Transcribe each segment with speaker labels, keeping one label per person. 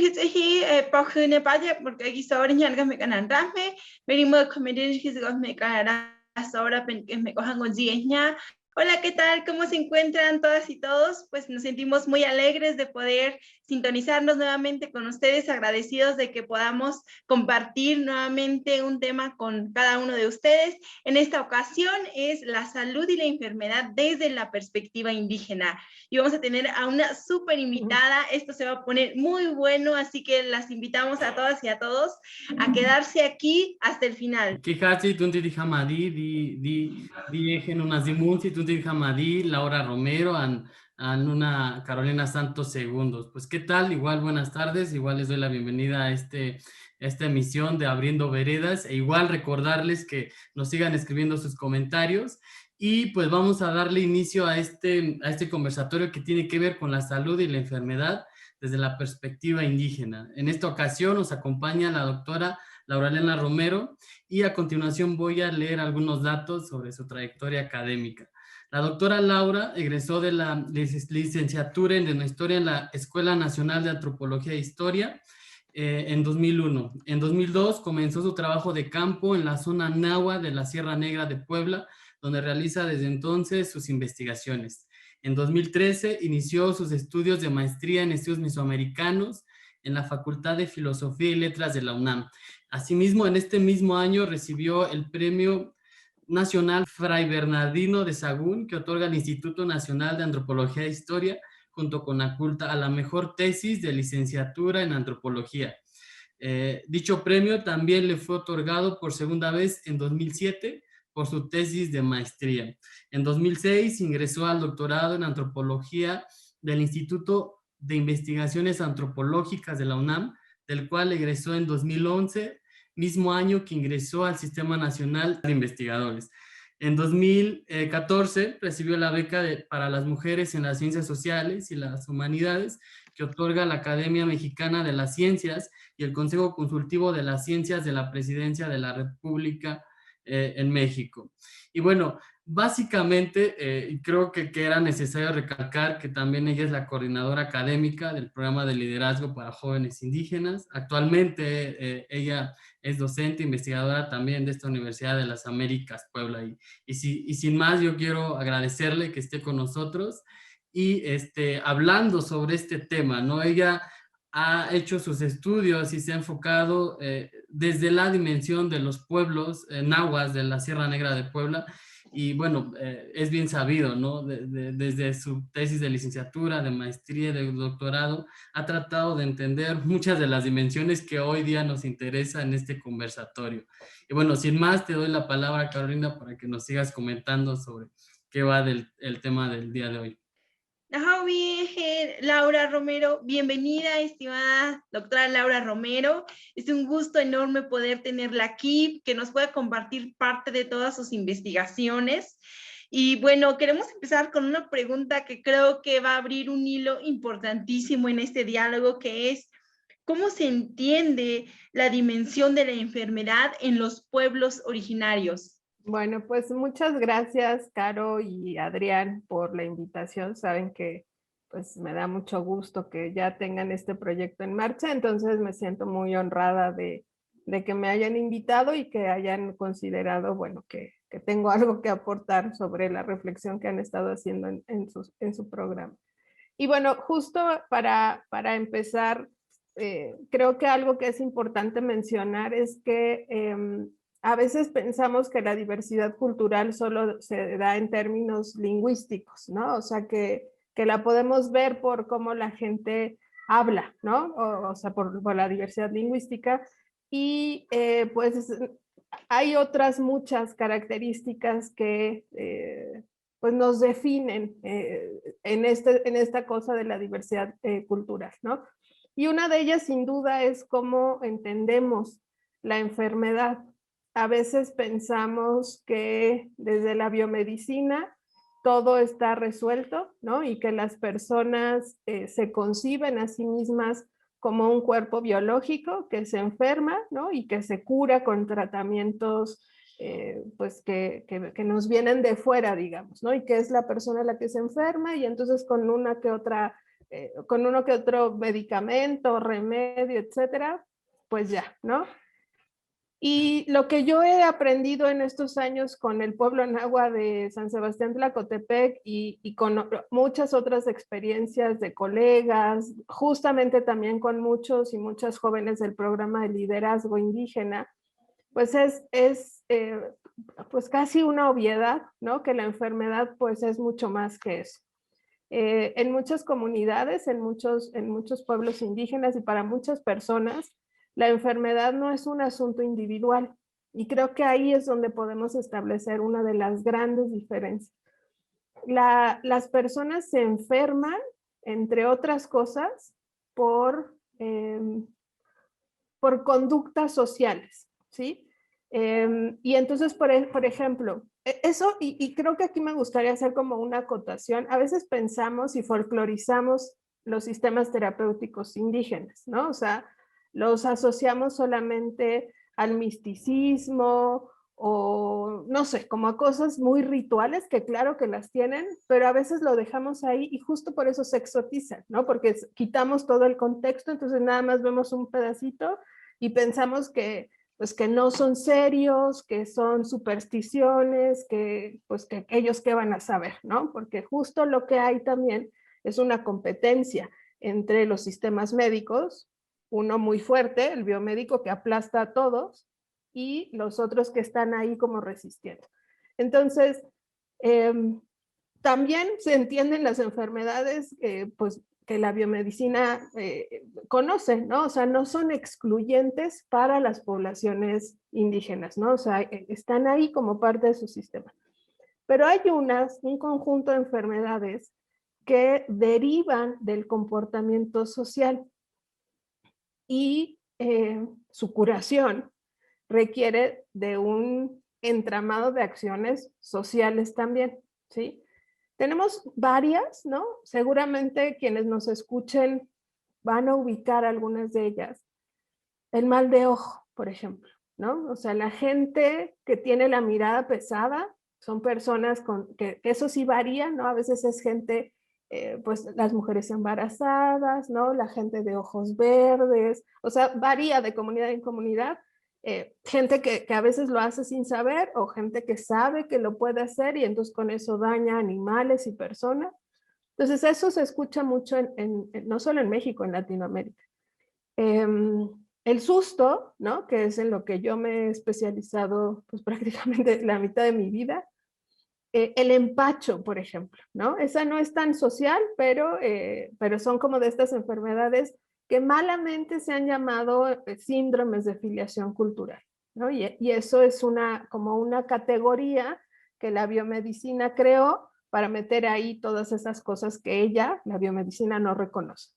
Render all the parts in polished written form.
Speaker 1: hi pakhune paja porque aquí ahora ya no me ganan rasme, venimos a comer que me ganará ahora que me cojan con ya. Hola, ¿qué tal? ¿Cómo se encuentran todas y todos? Pues nos sentimos muy alegres de poder sintonizarnos nuevamente con ustedes, agradecidos de que podamos compartir nuevamente un tema con cada uno de ustedes. En esta ocasión es la salud y la enfermedad desde la perspectiva indígena. Y vamos a tener a una súper invitada. Esto se va a poner muy bueno, así que las invitamos a todas y a todos a quedarse aquí hasta el final.
Speaker 2: Kikachi, Tunti di Hamadi, di Ejen Unazimunsi, Tunti di Hamadi, Laura Romero, una Carolina Santos Segundos. Pues, ¿qué tal? Igual, buenas tardes. Igual les doy la bienvenida a esta emisión de Abriendo Veredas. E igual recordarles que nos sigan escribiendo sus comentarios. Y pues vamos a darle inicio a este conversatorio que tiene que ver con la salud y la enfermedad desde la perspectiva indígena. En esta ocasión nos acompaña la doctora Lauralena Romero, y a continuación voy a leer algunos datos sobre su trayectoria académica. La doctora Laura egresó de la licenciatura en Historia en la Escuela Nacional de Antropología e Historia en 2001. En 2002 comenzó su trabajo de campo en la zona náhuatl de la Sierra Negra de Puebla, donde realiza desde entonces sus investigaciones. En 2013 inició sus estudios de maestría en estudios mesoamericanos en la Facultad de Filosofía y Letras de la UNAM. Asimismo, en este mismo año recibió el Premio Nacional Fray Bernardino de Sahagún, que otorga el Instituto Nacional de Antropología e Historia, junto con Aculta, a la mejor tesis de licenciatura en antropología. Dicho premio también le fue otorgado por segunda vez en 2007 por su tesis de maestría. En 2006 ingresó al doctorado en antropología del Instituto de Investigaciones Antropológicas de la UNAM, del cual egresó en 2011, mismo año que ingresó al Sistema Nacional de Investigadores. En 2014 recibió la beca para las mujeres en las ciencias sociales y las humanidades que otorga la Academia Mexicana de las Ciencias y el Consejo Consultivo de las Ciencias de la Presidencia de la República en México. Y bueno, básicamente creo que era necesario recalcar que también ella es la coordinadora académica del programa de liderazgo para jóvenes indígenas. Actualmente ella es docente, investigadora también de esta Universidad de las Américas, Puebla. Y sin más, yo quiero agradecerle que esté con nosotros y hablando sobre este tema, ¿no? Ella ha hecho sus estudios y se ha enfocado desde la dimensión de los pueblos nahuas de la Sierra Negra de Puebla. Y bueno, es bien sabido, ¿no? Desde su tesis de licenciatura, de maestría, de doctorado, ha tratado de entender muchas de las dimensiones que hoy día nos interesa en este conversatorio. Y bueno, sin más, te doy la palabra, Carolina, para que nos sigas comentando sobre qué va el tema del día de hoy.
Speaker 1: Laura Romero, bienvenida, estimada doctora Laura Romero. Es un gusto enorme poder tenerla aquí, que nos pueda compartir parte de todas sus investigaciones. Y bueno, queremos empezar con una pregunta que creo que va a abrir un hilo importantísimo en este diálogo, que es, ¿cómo se entiende la dimensión de la enfermedad en los pueblos originarios?
Speaker 3: Bueno, pues muchas gracias, Caro y Adrián, por la invitación. Saben que pues me da mucho gusto que ya tengan este proyecto en marcha, entonces me siento muy honrada de que me hayan invitado y que hayan considerado, bueno, que tengo algo que aportar sobre la reflexión que han estado haciendo en su programa. Y bueno, justo para empezar, creo que algo que es importante mencionar es que a veces pensamos que la diversidad cultural solo se da en términos lingüísticos, ¿no? O sea, que la podemos ver por cómo la gente habla, ¿no? O sea, por la diversidad lingüística. Y pues hay otras muchas características que pues nos definen en esta cosa de la diversidad cultural, ¿no? Y una de ellas sin duda es cómo entendemos la enfermedad. A veces pensamos que desde la biomedicina todo está resuelto, ¿no? Y que las personas se conciben a sí mismas como un cuerpo biológico que se enferma, ¿no? Y que se cura con tratamientos pues que nos vienen de fuera, digamos, ¿no? Y que es la persona la que se enferma y entonces con una que otra con uno que otro medicamento, remedio, etcétera, pues ya, ¿no? Y lo que yo he aprendido en estos años con el pueblo náhuatl de San Sebastián Tlacotepec y con muchas otras experiencias de colegas, justamente también con muchos y muchas jóvenes del programa de liderazgo indígena, pues es pues casi una obviedad, ¿no? Que la enfermedad pues es mucho más que eso. En muchas comunidades, en muchos pueblos indígenas y para muchas personas, la enfermedad no es un asunto individual. Y creo que ahí es donde podemos establecer una de las grandes diferencias. Las personas se enferman, entre otras cosas, por conductas sociales, ¿sí? Y entonces, por ejemplo, eso, y creo que aquí me gustaría hacer como una acotación, a veces pensamos y folclorizamos los sistemas terapéuticos indígenas, ¿no? O sea, los asociamos solamente al misticismo o no sé, como a cosas muy rituales que claro que las tienen, pero a veces lo dejamos ahí y justo por eso se exotizan, ¿no? Porque quitamos todo el contexto, entonces nada más vemos un pedacito y pensamos que pues que no son serios, que son supersticiones, que pues que ellos qué van a saber, ¿no? Porque justo lo que hay también es una competencia entre los sistemas médicos, uno muy fuerte, el biomédico que aplasta a todos, y los otros que están ahí como resistiendo. Entonces, también se entienden las enfermedades, pues que la biomedicina conoce, ¿no? O sea, no son excluyentes para las poblaciones indígenas, ¿no? O sea, están ahí como parte de su sistema. Pero hay un conjunto de enfermedades que derivan del comportamiento social y su curación requiere de un entramado de acciones sociales también, ¿sí? Tenemos varias, ¿no? Seguramente quienes nos escuchen van a ubicar algunas de ellas. El mal de ojo, por ejemplo, ¿no? O sea, la gente que tiene la mirada pesada son personas que eso sí varía, ¿no? A veces es gente, pues las mujeres embarazadas, ¿no? La gente de ojos verdes, o sea, varía de comunidad en comunidad. Gente que a veces lo hace sin saber o gente que sabe que lo puede hacer y entonces con eso daña animales y personas. Entonces eso se escucha mucho no solo en México, en Latinoamérica. El susto, ¿no? Que es en lo que yo me he especializado pues prácticamente la mitad de mi vida. El empacho, por ejemplo, ¿no? Esa no es tan social, pero son como de estas enfermedades que malamente se han llamado síndromes de filiación cultural, ¿no? Y eso es como una categoría que la biomedicina creó para meter ahí todas esas cosas que la biomedicina, no reconoce.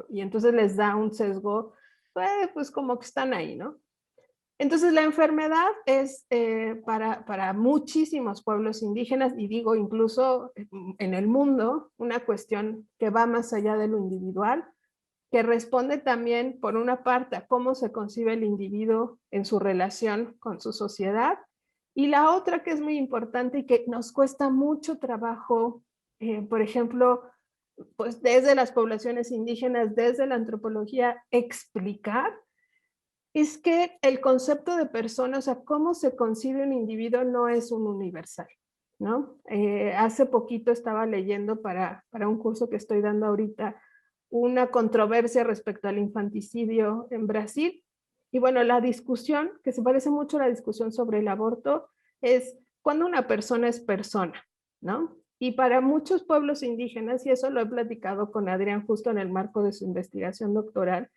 Speaker 3: Y entonces les da un sesgo, pues como que están ahí, ¿no? Entonces la enfermedad es para muchísimos pueblos indígenas, y digo incluso en el mundo, una cuestión que va más allá de lo individual, que responde también por una parte a cómo se concibe el individuo en su relación con su sociedad, y la otra que es muy importante y que nos cuesta mucho trabajo, por ejemplo, pues desde las poblaciones indígenas, desde la antropología, explicar, es que el concepto de persona, o sea, cómo se concibe un individuo no es un universal, ¿no? Hace poquito estaba leyendo para un curso que estoy dando ahorita una controversia respecto al infanticidio en Brasil. Y bueno, la discusión, que se parece mucho a la discusión sobre el aborto, es cuando una persona es persona, ¿no? Y para muchos pueblos indígenas, y eso lo he platicado con Adrián justo en el marco de su investigación doctoral,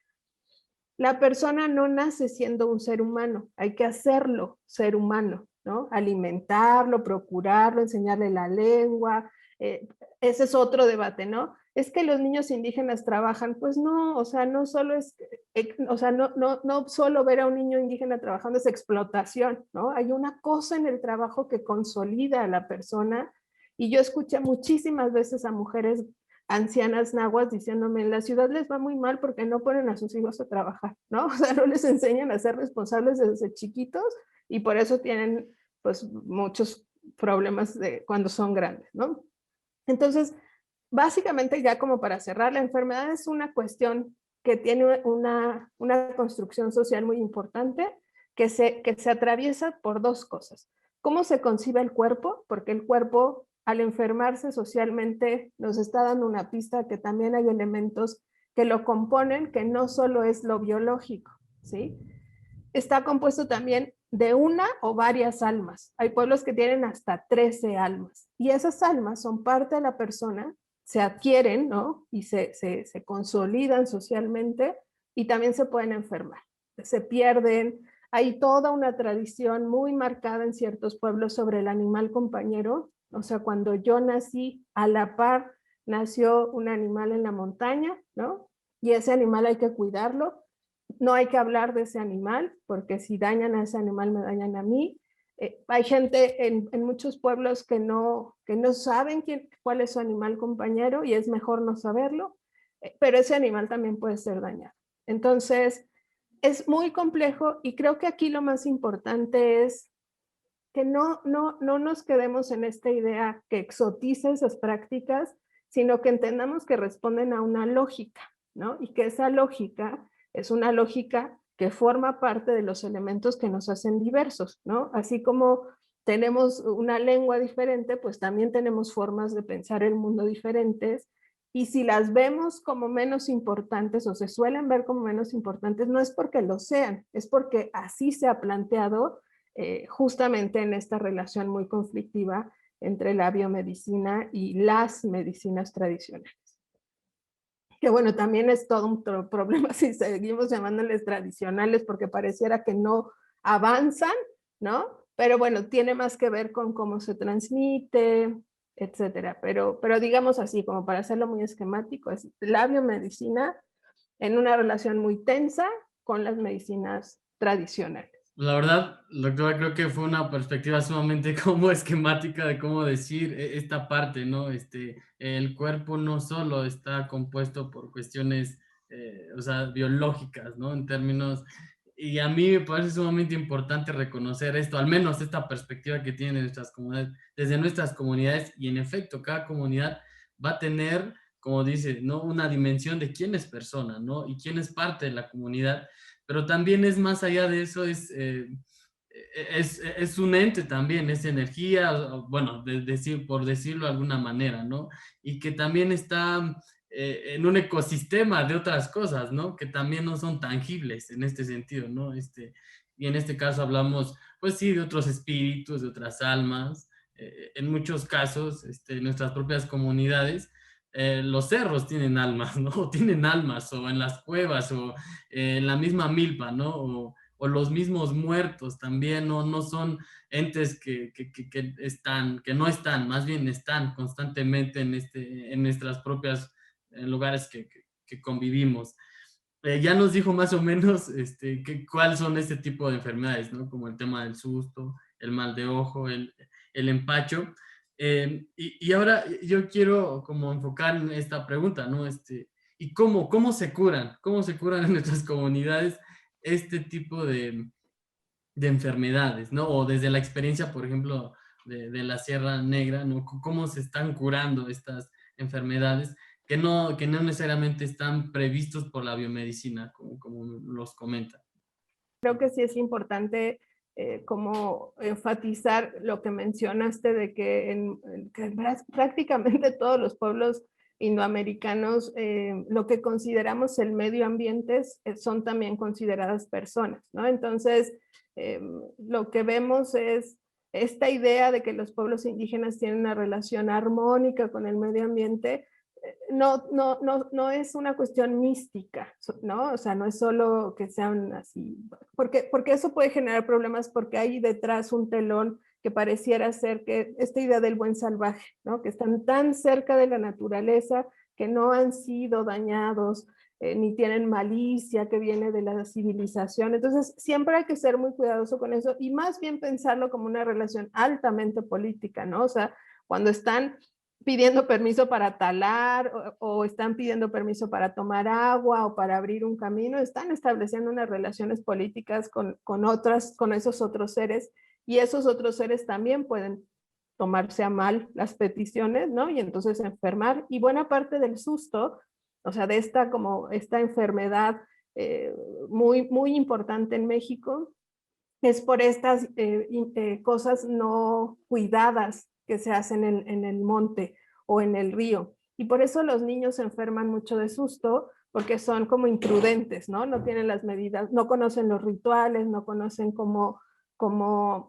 Speaker 3: la persona no nace siendo un ser humano, hay que hacerlo ser humano, ¿no? Alimentarlo, procurarlo, enseñarle la lengua, ese es otro debate, ¿no? Es que los niños indígenas trabajan, pues no, o sea, no solo es, o sea, no solo ver a un niño indígena trabajando es explotación, ¿no? Hay una cosa en el trabajo que consolida a la persona, y yo escuché muchísimas veces a mujeres ancianas nahuas diciéndome, en la ciudad les va muy mal porque no ponen a sus hijos a trabajar, ¿no? O sea, no les enseñan a ser responsables desde chiquitos y por eso tienen pues muchos problemas cuando son grandes, ¿no? Entonces, básicamente, ya como para cerrar, la enfermedad es una cuestión que tiene una construcción social muy importante, que se atraviesa por dos cosas. ¿Cómo se concibe el cuerpo? Porque el cuerpo, al enfermarse socialmente, nos está dando una pista que también hay elementos que lo componen, que no solo es lo biológico, ¿sí? Está compuesto también de una o varias almas. Hay pueblos que tienen hasta 13 almas, y esas almas son parte de la persona, se adquieren, ¿no? Y se consolidan socialmente, y también se pueden enfermar, se pierden. Hay toda una tradición muy marcada en ciertos pueblos sobre el animal compañero. O sea, cuando yo nací, a la par nació un animal en la montaña, ¿no? Y ese animal hay que cuidarlo. No hay que hablar de ese animal, porque si dañan a ese animal, me dañan a mí. Hay gente en muchos pueblos que no saben cuál es su animal compañero, y es mejor no saberlo, pero ese animal también puede ser dañado. Entonces, es muy complejo, y creo que aquí lo más importante es que no nos quedemos en esta idea que exotiza esas prácticas, sino que entendamos que responden a una lógica, ¿no? Y que esa lógica es una lógica que forma parte de los elementos que nos hacen diversos, ¿no? Así como tenemos una lengua diferente, pues también tenemos formas de pensar el mundo diferentes, y si las vemos como menos importantes, o se suelen ver como menos importantes, no es porque lo sean, es porque así se ha planteado, justamente en esta relación muy conflictiva entre la biomedicina y las medicinas tradicionales. Que bueno, también es todo un problema si seguimos llamándoles tradicionales, porque pareciera que no avanzan, ¿no? Pero bueno, tiene más que ver con cómo se transmite, etcétera. Pero digamos así, como para hacerlo muy esquemático, es la biomedicina en una relación muy tensa con las medicinas tradicionales.
Speaker 2: La verdad, doctora, creo que fue una perspectiva sumamente como esquemática de cómo decir esta parte, ¿no? El cuerpo no solo está compuesto por cuestiones, o sea, biológicas, ¿no? En términos, y a mí me parece sumamente importante reconocer esto, al menos esta perspectiva que tienen nuestras comunidades, desde nuestras comunidades, y en efecto, cada comunidad va a tener, como dice, ¿no? Una dimensión de quién es persona, ¿no? Y quién es parte de la comunidad, pero también es más allá de eso, es un ente también, es energía, bueno, por decirlo de alguna manera, ¿no? Y que también está en un ecosistema de otras cosas, ¿no? Que también no son tangibles en este sentido, ¿no? Y en este caso hablamos, pues sí, de otros espíritus, de otras almas, en muchos casos, nuestras propias comunidades. Los cerros tienen almas, ¿no? O tienen almas, o en las cuevas, o en la misma milpa, ¿no? O los mismos muertos también, no son entes que están, que no están, más bien están constantemente en nuestras propias lugares que convivimos. Ya nos dijo más o menos cuáles son este tipo de enfermedades, ¿no? Como el tema del susto, el mal de ojo, el empacho. Y ahora yo quiero como enfocar en esta pregunta, ¿no? ¿Y cómo se curan? ¿Cómo se curan en nuestras comunidades este tipo de enfermedades, ¿no? O desde la experiencia, por ejemplo, de la Sierra Negra, ¿no? ¿Cómo se están curando estas enfermedades que no necesariamente están previstos por la biomedicina, como los comenta?
Speaker 3: Creo que sí es importante como enfatizar lo que mencionaste de que prácticamente todos los pueblos indoamericanos, lo que consideramos el medio ambiente son también consideradas personas, ¿no? Entonces, lo que vemos es esta idea de que los pueblos indígenas tienen una relación armónica con el medio ambiente. No es una cuestión mística, ¿no? O sea, no es solo que sean así, porque eso puede generar problemas, porque hay detrás un telón que pareciera ser que esta idea del buen salvaje, ¿no? Que están tan cerca de la naturaleza, que no han sido dañados, ni tienen malicia que viene de la civilización. Entonces, siempre hay que ser muy cuidadoso con eso, y más bien pensarlo como una relación altamente política, ¿no? O sea, cuando están pidiendo permiso para talar, o están pidiendo permiso para tomar agua o para abrir un camino, están estableciendo unas relaciones políticas con esos otros seres, y esos otros seres también pueden tomarse a mal las peticiones, ¿no? Y entonces enfermar. Y buena parte del susto, o sea, de esta enfermedad muy importante en México, es por estas cosas no cuidadas que se hacen en el monte o en el río. Y por eso los niños se enferman mucho de susto, porque son como imprudentes, ¿no? No tienen las medidas, no conocen los rituales, no conocen cómo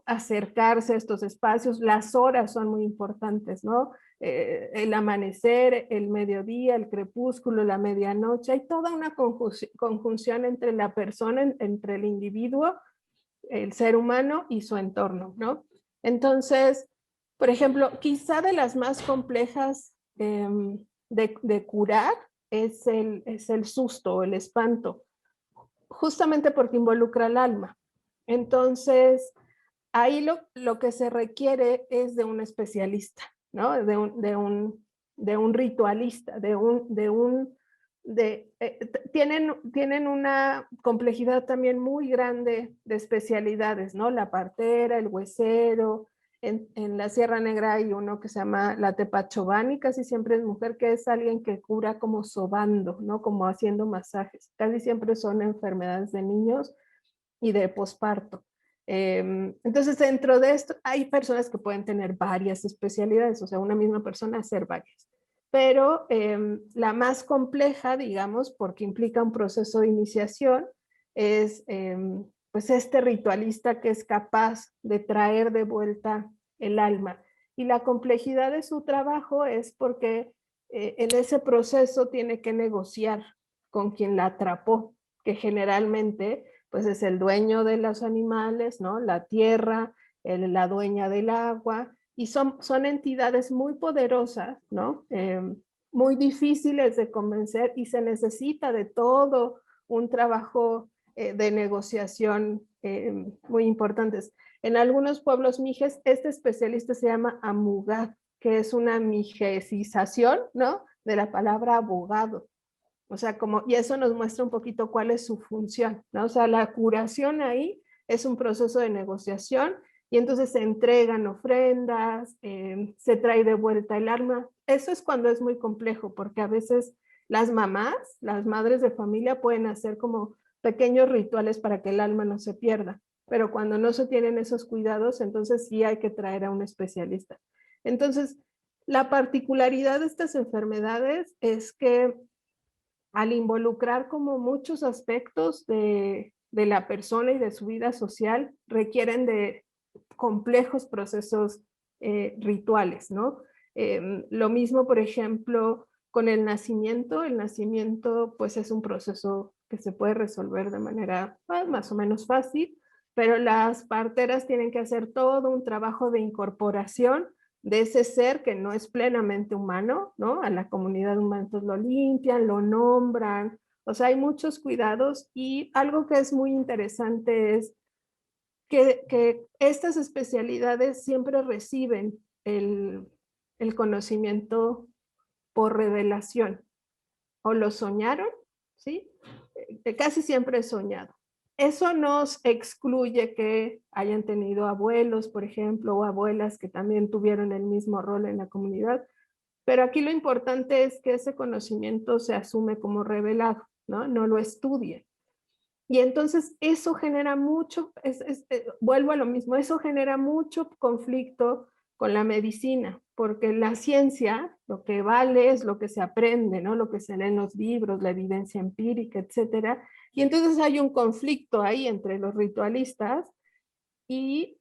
Speaker 3: acercarse a estos espacios. Las horas son muy importantes, ¿no? El amanecer, el mediodía, el crepúsculo, la medianoche. Hay toda una conjunción entre la persona, entre el individuo, el ser humano y su entorno, ¿no? Entonces, por ejemplo, quizá de las más complejas de curar es el susto, el espanto, justamente porque involucra al alma. Entonces, ahí lo que se requiere es de un especialista, ¿no? De un ritualista, tienen una complejidad también muy grande de especialidades, ¿no? La partera, el huesero. En la Sierra Negra hay uno que se llama la Tepachobani, casi siempre es mujer, que es alguien que cura como sobando, ¿no? Como haciendo masajes. Casi siempre son enfermedades de niños y de posparto. Entonces, dentro de esto, hay personas que pueden tener varias especialidades, o sea, una misma persona hacer varias. Pero la más compleja, digamos, porque implica un proceso de iniciación, es pues este ritualista que es capaz de traer de vuelta el alma. Y la complejidad de su trabajo es porque en ese proceso tiene que negociar con quien la atrapó, que generalmente pues es el dueño de los animales, ¿no? La tierra, la dueña del agua, y son entidades muy poderosas, ¿no? Muy difíciles de convencer, y se necesita de todo un trabajo de negociación muy importantes. En algunos pueblos mijes, este especialista se llama amugad, que es una mijesización, ¿no? De la palabra abogado. O sea, y eso nos muestra un poquito cuál es su función, ¿no? O sea, la curación ahí es un proceso de negociación, y entonces se entregan ofrendas, se trae de vuelta el alma. Eso es cuando es muy complejo, porque a veces las mamás, las madres de familia, pueden hacer como pequeños rituales para que el alma no se pierda, pero cuando no se tienen esos cuidados, entonces sí hay que traer a un especialista. Entonces, la particularidad de estas enfermedades es que al involucrar como muchos aspectos de la persona y de su vida social, requieren de complejos procesos rituales, ¿no? Lo mismo, por ejemplo, con el nacimiento. El nacimiento, pues, es un proceso que se puede resolver de manera más o menos fácil, pero las parteras tienen que hacer todo un trabajo de incorporación de ese ser que no es plenamente humano, ¿no? A la comunidad humana. Entonces lo limpian, lo nombran, o sea, hay muchos cuidados. Y algo que es muy interesante es que estas especialidades siempre reciben el conocimiento por revelación, o lo soñaron, ¿sí? Casi siempre es soñado. Eso nos excluye que hayan tenido abuelos, por ejemplo, o abuelas que también tuvieron el mismo rol en la comunidad, pero aquí lo importante es que ese conocimiento se asume como revelado, ¿no? No lo estudien. Y entonces eso genera mucho, vuelvo a lo mismo, eso genera mucho conflicto con la medicina, porque la ciencia, lo que vale es lo que se aprende, ¿no? Lo que se lee en los libros, la evidencia empírica, etcétera. Y entonces hay un conflicto ahí entre los ritualistas y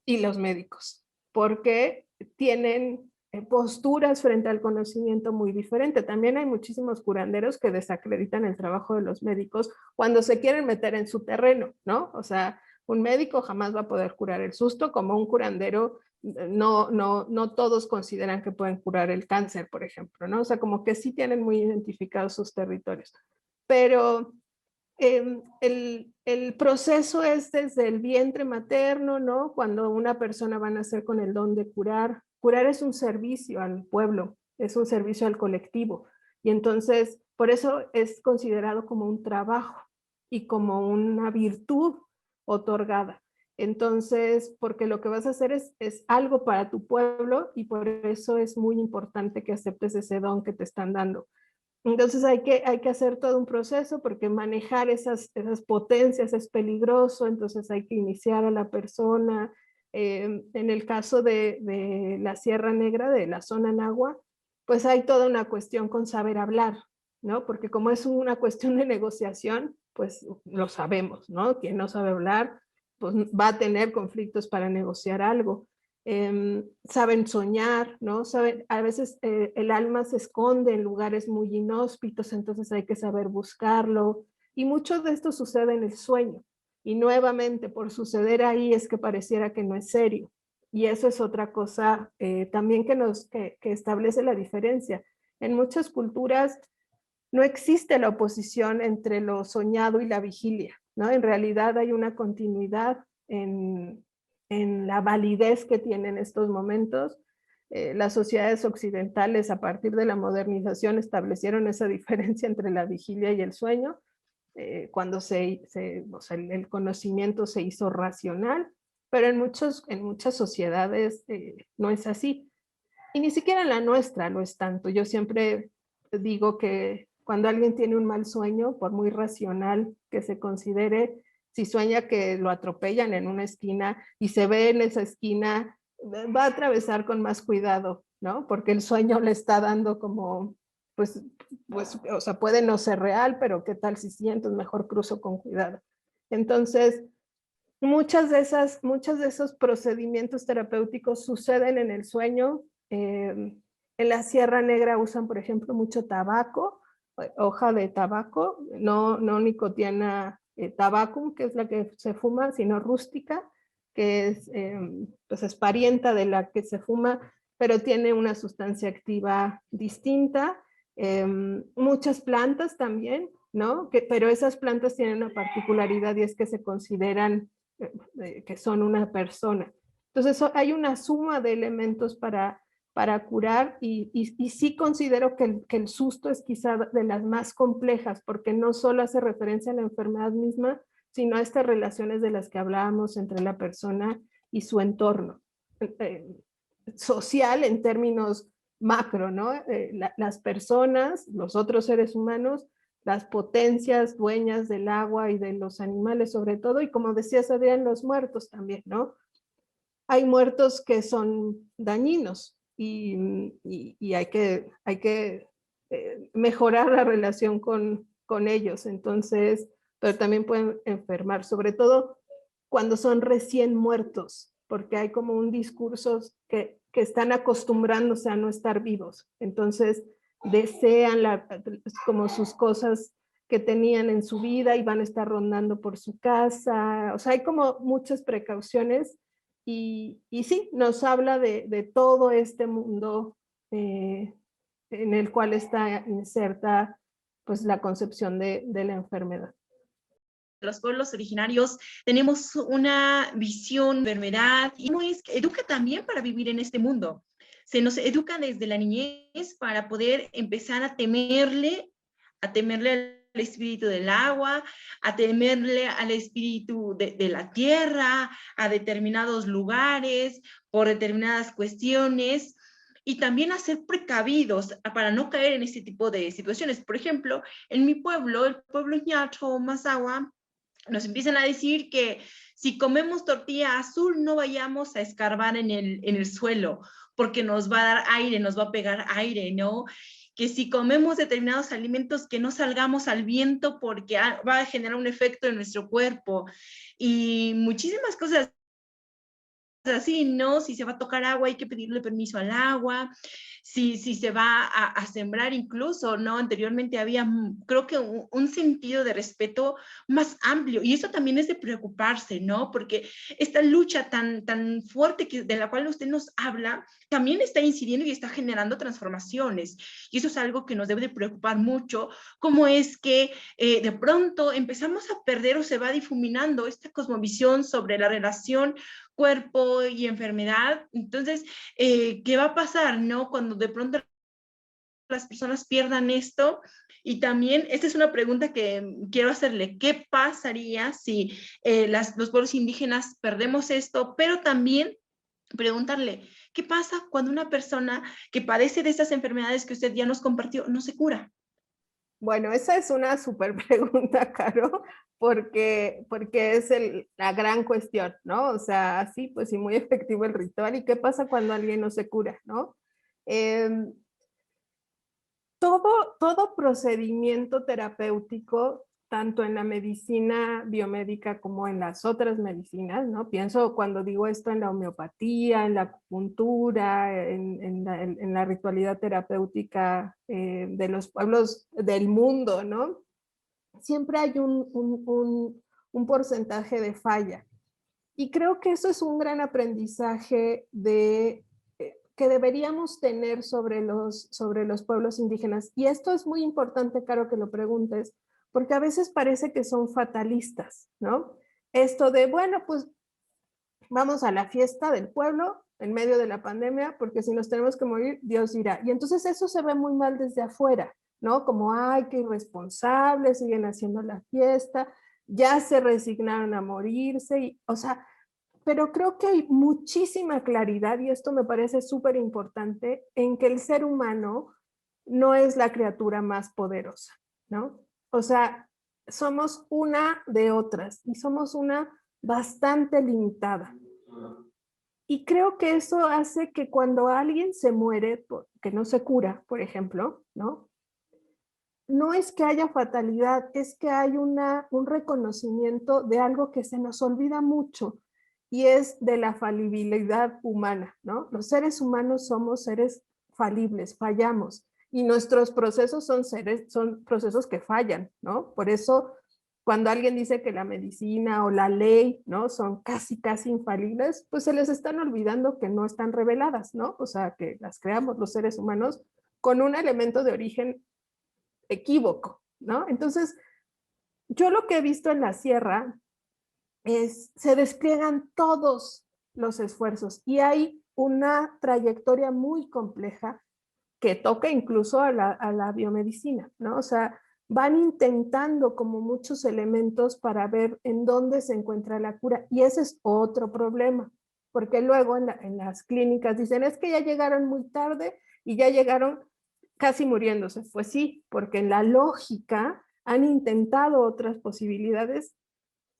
Speaker 3: los médicos, porque tienen posturas frente al conocimiento muy diferente. También hay muchísimos curanderos que desacreditan el trabajo de los médicos cuando se quieren meter en su terreno, ¿no? O sea, un médico jamás va a poder curar el susto, como un curandero no todos consideran que pueden curar el cáncer, por ejemplo, ¿no? O sea, como que sí tienen muy identificados sus territorios. Pero el proceso es desde el vientre materno, ¿no? Cuando una persona va a nacer con el don de curar. Curar es un servicio al pueblo, es un servicio al colectivo. Y entonces, por eso es considerado como un trabajo y como una virtud otorgada. Entonces, porque lo que vas a hacer es algo para tu pueblo y por eso es muy importante que aceptes ese don que te están dando. Entonces hay que hacer todo un proceso porque manejar esas potencias es peligroso, entonces hay que iniciar a la persona. En el caso de la Sierra Negra, de la zona Nahua, pues hay toda una cuestión con saber hablar, ¿no? Porque como es una cuestión de negociación, pues lo sabemos, ¿no? Quien no sabe hablar, pues va a tener conflictos para negociar algo. Saben soñar, ¿no? Saben, a veces el alma se esconde en lugares muy inhóspitos, entonces hay que saber buscarlo. Y mucho de esto sucede en el sueño. Y nuevamente, por suceder ahí es que pareciera que no es serio. Y eso es otra cosa también que establece la diferencia. En muchas culturas no existe la oposición entre lo soñado y la vigilia, ¿no? En realidad hay una continuidad en la validez que tienen estos momentos. Las sociedades occidentales a partir de la modernización establecieron esa diferencia entre la vigilia y el sueño, cuando o sea, el conocimiento se hizo racional, pero en muchas sociedades no es así. Y ni siquiera en la nuestra lo es tanto. Yo siempre digo que cuando alguien tiene un mal sueño, por muy racional que se considere, si sueña que lo atropellan en una esquina y se ve en esa esquina, va a atravesar con más cuidado, ¿no? Porque el sueño le está dando como, pues, o sea, puede no ser real, pero qué tal si sí, entonces mejor cruzo con cuidado. Entonces, muchos de esos procedimientos terapéuticos suceden en el sueño. En la Sierra Negra usan, por ejemplo, mucho tabaco, hoja de tabaco, no nicotiana tabacum, que es la que se fuma, sino rústica, que pues es parienta de la que se fuma, pero tiene una sustancia activa distinta. Muchas plantas también, ¿no? Pero esas plantas tienen una particularidad y es que se consideran que son una persona. Entonces hay una suma de elementos para curar y sí considero que el susto es quizá de las más complejas porque no solo hace referencia a la enfermedad misma, sino a estas relaciones de las que hablábamos entre la persona y su entorno. Social en términos macro, ¿no? Las personas, los otros seres humanos, las potencias dueñas del agua y de los animales sobre todo, y como decías Adrián, los muertos también, ¿no? Hay muertos que son dañinos y hay que mejorar la relación con ellos, entonces, pero también pueden enfermar, sobre todo cuando son recién muertos, porque hay como un discurso que están acostumbrándose a no estar vivos, entonces desean como sus cosas que tenían en su vida y van a estar rondando por su casa, o sea, hay como muchas precauciones y sí, nos habla de todo este mundo en el cual está inserta pues la concepción de la enfermedad.
Speaker 1: Los pueblos originarios tenemos una visión de enfermedad y educa también para vivir en este mundo. Se nos educa desde la niñez para poder empezar a temerle al espíritu del agua, a temerle al espíritu de la tierra, a determinados lugares, por determinadas cuestiones, y también a ser precavidos para no caer en este tipo de situaciones. Por ejemplo, en mi pueblo, el pueblo Ñacho, Mazahua, nos empiezan a decir que si comemos tortilla azul no vayamos a escarbar en el suelo, porque nos va a dar aire, nos va a pegar aire, ¿no? Que si comemos determinados alimentos que no salgamos al viento porque va a generar un efecto en nuestro cuerpo y muchísimas cosas así, ¿no? Si se va a tocar agua hay que pedirle permiso al agua, si se va a sembrar incluso, ¿no? Anteriormente había, creo que un sentido de respeto más amplio y eso también es de preocuparse, ¿no? Porque esta lucha tan fuerte de la cual usted nos habla, también está incidiendo y está generando transformaciones y eso es algo que nos debe de preocupar mucho, cómo es que de pronto empezamos a perder o se va difuminando esta cosmovisión sobre la relación cuerpo y enfermedad. Entonces, ¿qué va a pasar, no? Cuando de pronto las personas pierdan esto. Y también, esta es una pregunta que quiero hacerle, ¿qué pasaría si los pueblos indígenas perdemos esto? Pero también preguntarle, ¿qué pasa cuando una persona que padece de estas enfermedades que usted ya nos compartió no se cura?
Speaker 3: Bueno, esa es una súper pregunta, Caro, porque es la gran cuestión, ¿no? O sea, sí, pues sí, muy efectivo el ritual. ¿Y qué pasa cuando alguien no se cura, no? Em, todo procedimiento terapéutico, tanto en la medicina biomédica como en las otras medicinas, ¿no? Pienso cuando digo esto en la homeopatía, en la acupuntura, en la ritualidad terapéutica de los pueblos del mundo, ¿no? Siempre hay un porcentaje de falla. Y creo que eso es un gran aprendizaje que deberíamos tener sobre los pueblos indígenas. Y esto es muy importante, Caro, que lo preguntes, porque a veces parece que son fatalistas, ¿no? Esto de, bueno, pues vamos a la fiesta del pueblo en medio de la pandemia, porque si nos tenemos que morir, Dios dirá. Y entonces eso se ve muy mal desde afuera, ¿no? Como, ay, qué irresponsables, siguen haciendo la fiesta, ya se resignaron a morirse, y, o sea, pero creo que hay muchísima claridad, y esto me parece súper importante, en que el ser humano no es la criatura más poderosa, ¿no? O sea, somos una de otras y somos una bastante limitada. Y creo que eso hace que cuando alguien se muere, que no se cura, por ejemplo, ¿no? No es que haya fatalidad, es que hay un reconocimiento de algo que se nos olvida mucho, y es de la falibilidad humana, ¿no? Los seres humanos somos seres falibles, fallamos, y nuestros procesos son procesos que fallan, ¿no? Por eso, cuando alguien dice que la medicina o la ley, ¿no? Son casi infalibles, pues se les están olvidando que no están reveladas, ¿no? O sea, que las creamos los seres humanos con un elemento de origen equívoco, ¿no? Entonces, yo lo que he visto en la sierra se despliegan todos los esfuerzos y hay una trayectoria muy compleja que toca incluso a la biomedicina, ¿no? O sea, van intentando como muchos elementos para ver en dónde se encuentra la cura, y ese es otro problema, porque luego en las clínicas dicen, es que ya llegaron muy tarde y ya llegaron casi muriéndose. Pues sí, porque en la lógica han intentado otras posibilidades,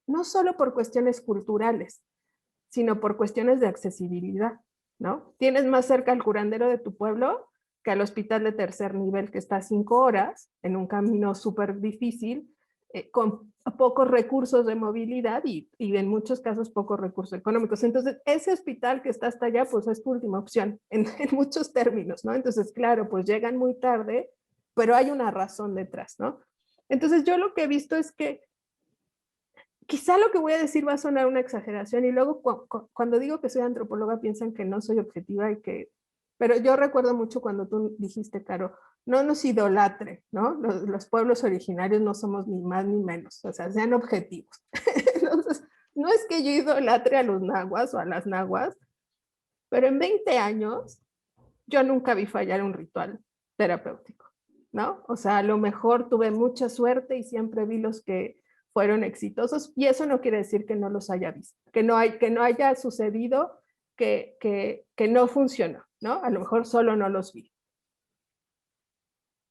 Speaker 3: no solo por cuestiones culturales, sino por cuestiones de accesibilidad, ¿no? Tienes más cerca al curandero de tu pueblo que al hospital de tercer nivel, que está a 5 horas en un camino súper difícil, con pocos recursos de movilidad y en muchos casos pocos recursos económicos. Entonces, ese hospital que está hasta allá, pues es tu última opción en muchos términos, ¿no? Entonces, claro, pues llegan muy tarde, pero hay una razón detrás, ¿no? Entonces, yo lo que he visto es que quizá lo que voy a decir va a sonar una exageración, y luego cuando digo que soy antropóloga piensan que no soy objetiva y que... Pero yo recuerdo mucho cuando tú dijiste, Caro, no nos idolatre, ¿no? Los pueblos originarios no somos ni más ni menos, o sea, sean objetivos. Entonces, no es que yo idolatre a los nahuas o a las nahuas, pero en 20 años yo nunca vi fallar un ritual terapéutico, ¿no? O sea, a lo mejor tuve mucha suerte y siempre vi los que fueron exitosos, y eso no quiere decir que no los haya visto, que no haya sucedido que no funcionó, ¿no? A lo mejor solo no los vi.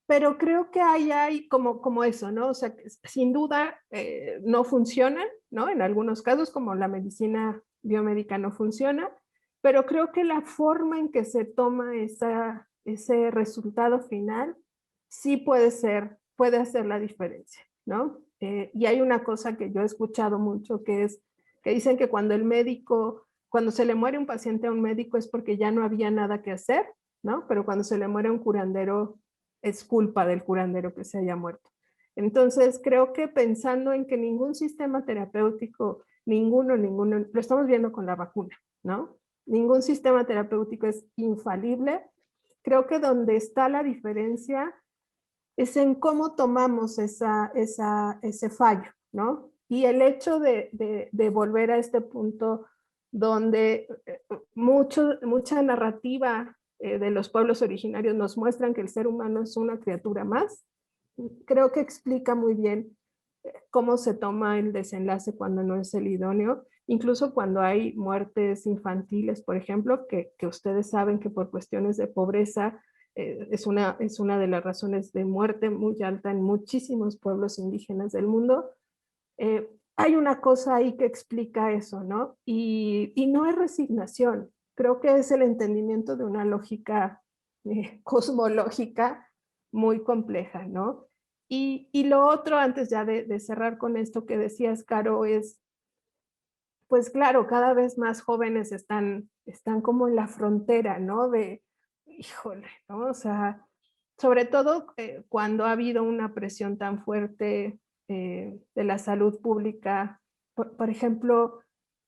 Speaker 3: Pero creo que hay como eso, ¿no? O sea, que sin duda no funcionan, ¿no? En algunos casos, como la medicina biomédica no funciona, pero creo que la forma en que se toma ese resultado final sí puede hacer la diferencia, ¿no? Y hay una cosa que yo he escuchado mucho, que es que dicen que cuando se le muere un paciente a un médico es porque ya no había nada que hacer, ¿no? Pero cuando se le muere a un curandero es culpa del curandero que se haya muerto. Entonces, creo que pensando en que ningún sistema terapéutico, ninguno, lo estamos viendo con la vacuna, ¿no? Ningún sistema terapéutico es infalible. Creo que donde está la diferencia es en cómo tomamos ese fallo, ¿no? Y el hecho de volver a este punto donde mucha narrativa de los pueblos originarios nos muestran que el ser humano es una criatura más, creo que explica muy bien cómo se toma el desenlace cuando no es el idóneo, incluso cuando hay muertes infantiles, por ejemplo, que ustedes saben que por cuestiones de pobreza es una de las razones de muerte muy alta en muchísimos pueblos indígenas del mundo. Hay una cosa ahí que explica eso, ¿no? Y no es resignación, creo que es el entendimiento de una lógica cosmológica muy compleja, ¿no? Y lo otro, antes ya de cerrar con esto que decías, Caro, es, pues claro, cada vez más jóvenes están como en la frontera, ¿no? Híjole, ¿no? O sea, sobre todo cuando ha habido una presión tan fuerte de la salud pública, por ejemplo,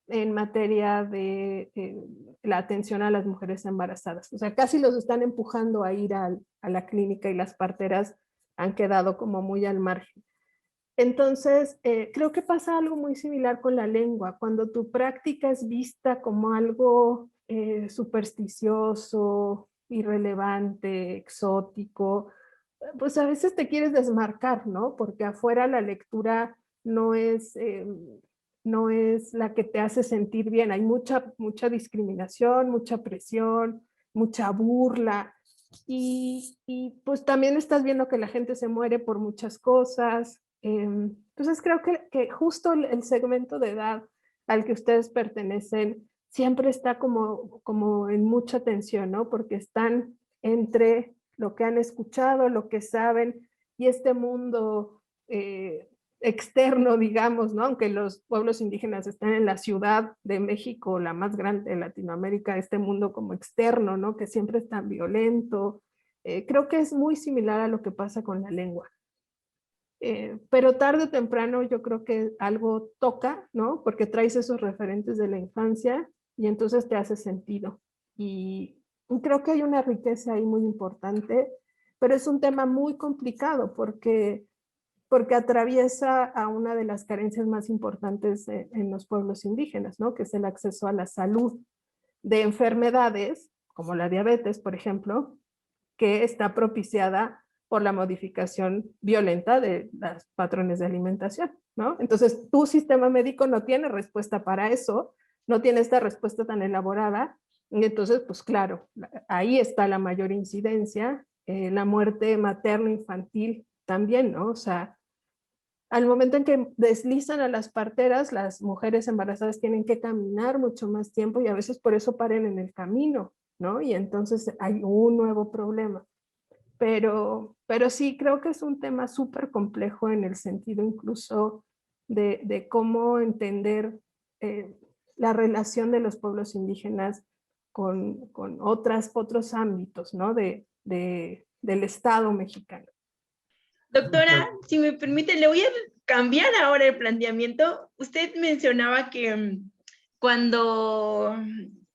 Speaker 3: en materia de la atención a las mujeres embarazadas. O sea, casi los están empujando a ir a la clínica y las parteras han quedado como muy al margen. Entonces, creo que pasa algo muy similar con la lengua. Cuando tu práctica es vista como algo supersticioso, irrelevante, exótico, pues a veces te quieres desmarcar, ¿no? Porque afuera la lectura no es, no es la que te hace sentir bien. Hay mucha discriminación, mucha presión, mucha burla. Y pues también estás viendo que la gente se muere por muchas cosas. Entonces creo que justo el segmento de edad al que ustedes pertenecen siempre está como en mucha tensión, ¿no? Porque están entre lo que han escuchado, lo que saben y este mundo externo, digamos, ¿no? Aunque los pueblos indígenas están en la Ciudad de México, la más grande de Latinoamérica, este mundo como externo, ¿no? Que siempre es tan violento. Creo que es muy similar a lo que pasa con la lengua. Pero tarde o temprano yo creo que algo toca, ¿no? Porque traes esos referentes de la infancia y entonces te hace sentido. Y creo que hay una riqueza ahí muy importante, pero es un tema muy complicado porque atraviesa a una de las carencias más importantes en los pueblos indígenas, ¿no? Que es el acceso a la salud de enfermedades, como la diabetes, por ejemplo, que está propiciada por la modificación violenta de los patrones de alimentación, ¿no? Entonces, tu sistema médico no tiene respuesta para eso, no tiene esta respuesta tan elaborada, y entonces, pues claro, ahí está la mayor incidencia, la muerte materno-infantil también, ¿no? O sea, al momento en que deslizan a las parteras, las mujeres embarazadas tienen que caminar mucho más tiempo y a veces por eso paren en el camino, ¿no? Y entonces hay un nuevo problema. Pero sí, creo que es un tema súper complejo en el sentido incluso de cómo entender la relación de los pueblos indígenas con otros ámbitos, ¿no? Del Estado mexicano.
Speaker 1: Doctora, si me permite, le voy a cambiar ahora el planteamiento. Usted mencionaba que cuando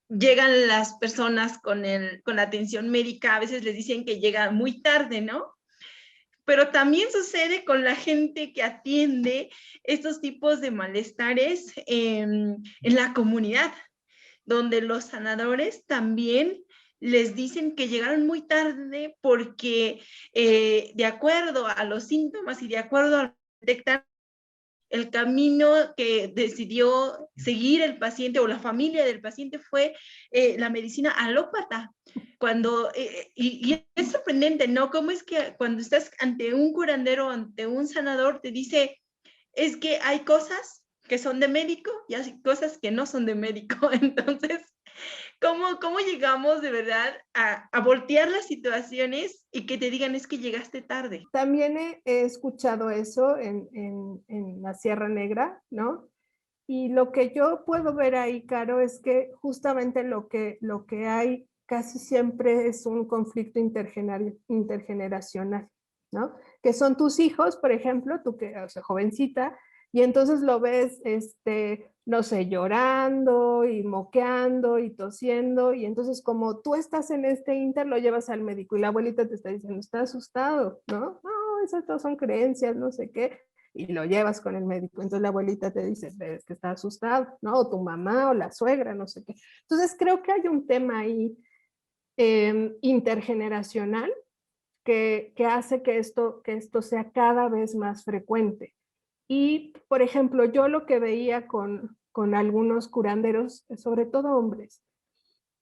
Speaker 1: llegan las personas con la atención médica, a veces les dicen que llega muy tarde, ¿no? Pero también sucede con la gente que atiende estos tipos de malestares en la comunidad, donde los sanadores también les dicen que llegaron muy tarde porque de acuerdo a los síntomas y de acuerdo a lo que detectan, el camino que decidió seguir el paciente o la familia del paciente fue la medicina alópata. Y es sorprendente, ¿no? Cómo es que cuando estás ante un curandero, ante un sanador, te dice, es que hay cosas que son de médico y hay cosas que no son de médico. Entonces, ¿cómo llegamos de verdad a voltear las situaciones y que te digan es que llegaste tarde?
Speaker 3: También he escuchado eso en la Sierra Negra, ¿no? Y lo que yo puedo ver ahí, Caro, es que justamente lo que hay casi siempre es un conflicto intergeneracional, ¿no? Que son tus hijos, por ejemplo, tú que, o sea, jovencita, y entonces lo ves, no sé, llorando y moqueando y tosiendo, y entonces como tú estás en este inter, lo llevas al médico y la abuelita te está diciendo, está asustado, ¿no? No, esas todas son creencias, no sé qué, y lo llevas con el médico. Entonces la abuelita te dice, ves que está asustado, ¿no? O tu mamá o la suegra, no sé qué. Entonces creo que hay un tema ahí intergeneracional que hace que esto sea cada vez más frecuente. Y, por ejemplo, yo lo que veía con algunos curanderos, sobre todo hombres,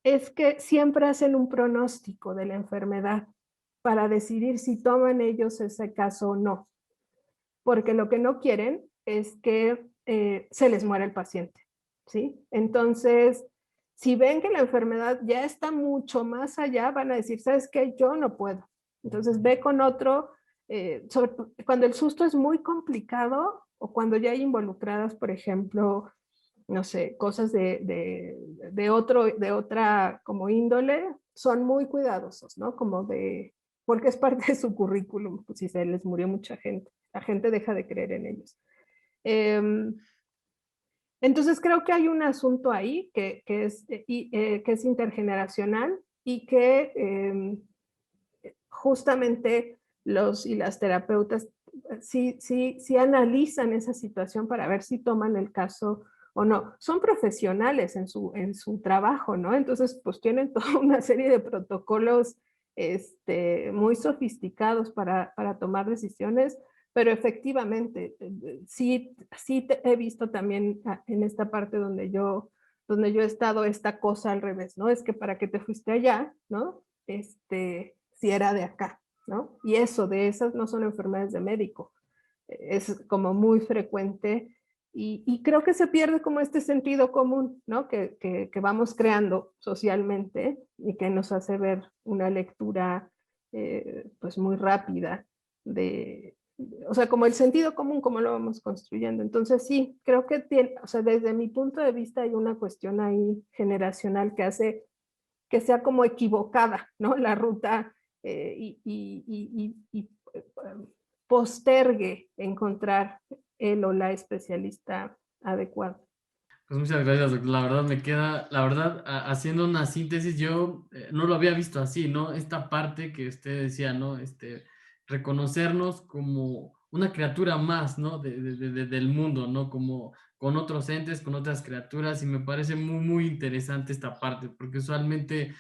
Speaker 3: es que siempre hacen un pronóstico de la enfermedad para decidir si toman ellos ese caso o no, porque lo que no quieren es que se les muera el paciente, ¿sí? Entonces, si ven que la enfermedad ya está mucho más allá, van a decir, ¿sabes qué? Yo no puedo. Entonces, ve con otro, cuando el susto es muy complicado o cuando ya hay involucradas, por ejemplo, no sé, cosas de otra como índole, son muy cuidadosos, ¿no? Como porque es parte de su currículum, pues si se les murió mucha gente, la gente deja de creer en ellos. Entonces creo que hay un asunto ahí que es intergeneracional y que justamente los y las terapeutas sí analizan esa situación para ver si toman el caso o no. Son profesionales en su trabajo, ¿no? Entonces, pues tienen toda una serie de protocolos muy sofisticados para tomar decisiones, pero efectivamente, sí he visto también en esta parte donde yo he estado esta cosa al revés, ¿no? Es que para qué te fuiste allá, ¿no? Si era de acá, ¿no? Y de esas no son enfermedades de médico. Es como muy frecuente y creo que se pierde como este sentido común, ¿no? Que vamos creando socialmente y que nos hace ver una lectura pues muy rápida o sea, como el sentido común, como lo vamos construyendo. Entonces sí, creo que o sea, desde mi punto de vista hay una cuestión ahí generacional que hace que sea como equivocada, ¿no? La ruta y postergue encontrar el o la especialista adecuada.
Speaker 2: Pues muchas gracias, doctor. La verdad me queda, la verdad, haciendo una síntesis, yo no lo había visto así, ¿no? Esta parte que usted decía, ¿no? Reconocernos como una criatura más, ¿no? Del mundo, ¿no? Como con otros entes, con otras criaturas, y me parece muy, muy interesante esta parte, porque usualmente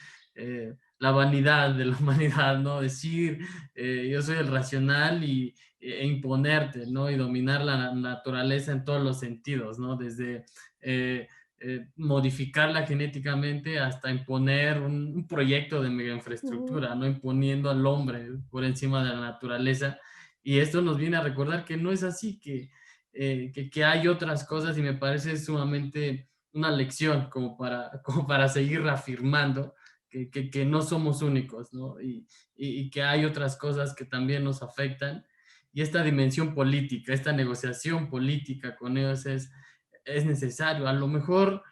Speaker 2: la vanidad de la humanidad, ¿no? Decir, yo soy el racional e imponerte, ¿no? Y dominar la naturaleza en todos los sentidos, ¿no? Desde modificarla genéticamente hasta imponer un proyecto de mega infraestructura, ¿no? Imponiendo al hombre por encima de la naturaleza. Y esto nos viene a recordar que no es así, que hay otras cosas y me parece sumamente una lección como para seguir reafirmando que no somos únicos, ¿no? Y que hay otras cosas que también nos afectan. Y esta dimensión política, esta negociación política con ellos es necesario. A lo mejor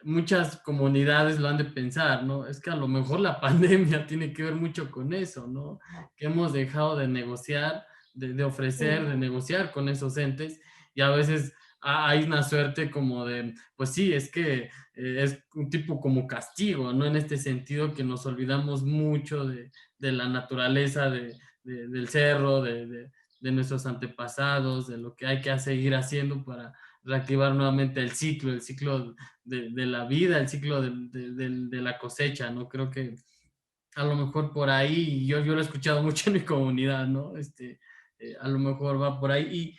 Speaker 2: muchas comunidades lo han de pensar, ¿no? Es que a lo mejor la pandemia tiene que ver mucho con eso, ¿no? Que hemos dejado de negociar, de ofrecer, de negociar con esos entes y a veces hay una suerte como de, pues sí, es que es un tipo como castigo, ¿no? En este sentido que nos olvidamos mucho de la naturaleza del cerro, de nuestros antepasados, de lo que hay que seguir haciendo para reactivar nuevamente el ciclo de la vida, el ciclo de la cosecha, ¿no? Creo que a lo mejor por ahí, yo lo he escuchado mucho en mi comunidad, ¿no? A lo mejor va por ahí. Y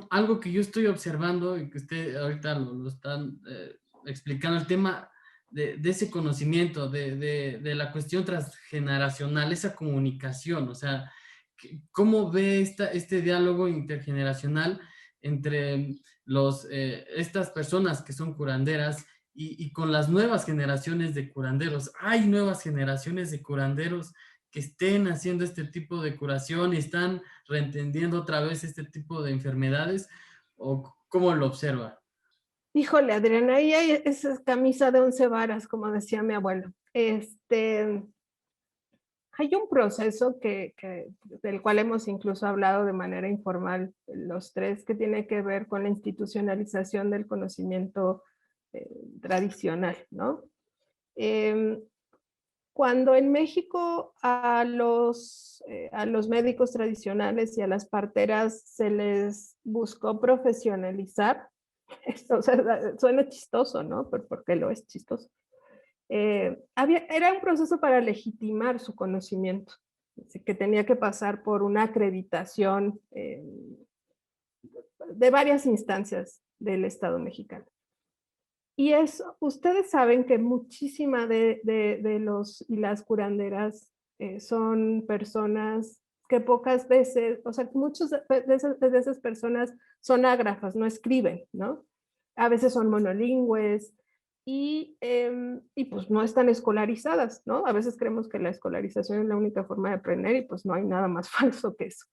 Speaker 2: algo que yo estoy observando y que usted ahorita lo están explicando, el tema de ese conocimiento, de la cuestión transgeneracional, esa comunicación, o sea, ¿cómo ve este diálogo intergeneracional entre estas personas que son curanderas y con las nuevas generaciones de curanderos? ¿Hay nuevas generaciones de curanderos que estén haciendo este tipo de curación y están reentendiendo otra vez este tipo de enfermedades? ¿O cómo lo observa?
Speaker 3: Híjole, Adriana, ahí hay esa camisa de 11 varas, como decía mi abuelo. Hay un proceso del cual hemos incluso hablado de manera informal, los tres, que tiene que ver con la institucionalización del conocimiento tradicional, ¿no? Cuando en México a los médicos tradicionales y a las parteras se les buscó profesionalizar, esto, o sea, suena chistoso, ¿no? Porque lo es chistoso. era un proceso para legitimar su conocimiento, que tenía que pasar por una acreditación de varias instancias del Estado mexicano. Y eso, ustedes saben que muchísima de los y las curanderas son personas que pocas veces, o sea, muchas de esas personas son ágrafas, no escriben, ¿no? A veces son monolingües y pues no están escolarizadas, ¿no? A veces creemos que la escolarización es la única forma de aprender y pues no hay nada más falso que eso.